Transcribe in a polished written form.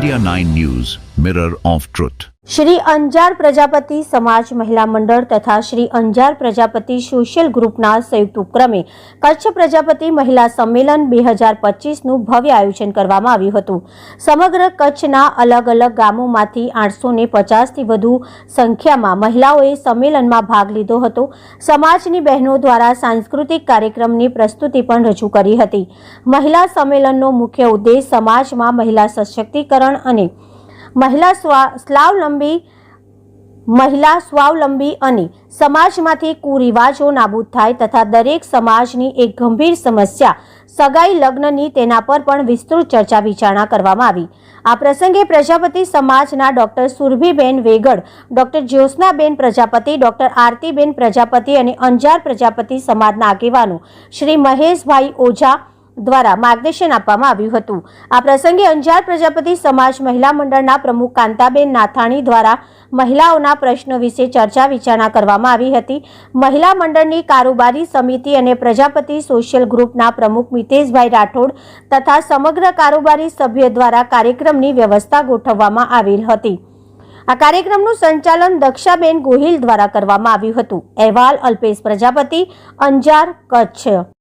India 9 News, Mirror of Truth. Shri Anjar Prajapati समाज महिला मंडल तथा श्री अंजार प्रजापति सोशल ग्रुपना संयुक्त उपक्रमे कच्छ प्रजापति महिला सम्मेलन 2025 નું ભવ્ય આયોજન કરવામાં આવ્યું હતું। સમગ્ર કચ્છના અલગ અલગ ગામોમાંથી 850 થી વધુ સંખ્યામાં મહિલાઓએ સંમેલનમાં ભાગ લીધો હતો। સમાજની બહેનો દ્વારા સાંસ્કૃતિક કાર્યક્રમની પ્રસ્તુતિ પણ રજૂ કરી હતી। મહિલા સંમેલનનો મુખ્ય ઉદ્દેશ સમાજમાં મહિલા સશક્તિકરણ અને મહિલા સ્વાવલંબી અને સમાજમાંથી કુરિવાજો નાબૂદ થાય તથા દરેક સમાજની એક ગંભીર સમસ્યા સગાઈ લગ્નની તેના પર પણ વિસ્તૃત ચર્ચા વિચારણા કરવામાં આવી। આ પ્રસંગે પ્રજાપતિ સમાજના ડોક્ટર સુરભીબેન વેગડ, ડોક્ટર જ્યોત્સનાબેન પ્રજાપતિ, ડોક્ટર આરતીબેન પ્રજાપતિ અને અંજાર પ્રજાપતિ સમાજના આગેવાનો શ્રી મહેશભાઈ ઓઝા દ્વારા માર્ગદર્શન આપવામાં આવ્યું હતું। આ પ્રસંગે અંજાર પ્રજાપતિ સમાજ મહિલા મંડળના પ્રમુખ કાંતાબેન નાથાણી દ્વારા મહિલાઓના પ્રશ્નો વિશે ચર્ચા વિચારણા કરવામાં આવી હતી। મહિલા મંડળની કારોબારી સમિતિ અને પ્રજાપતિ સોશિયલ ગ્રુપના પ્રમુખ મિતેશભાઈ રાઠોડ તથા સમગ્ર કારોબારી સભ્ય દ્વારા કાર્યક્રમની વ્યવસ્થા ગોઠવવામાં આવેલ હતી। આ કાર્યક્રમનું સંચાલન દક્ષાબેન ગોહિલ દ્વારા કરવામાં આવ્યું હતું। અહેવાલ અલ્પેશ પ્રજાપતિ, અંજાર, કચ્છ।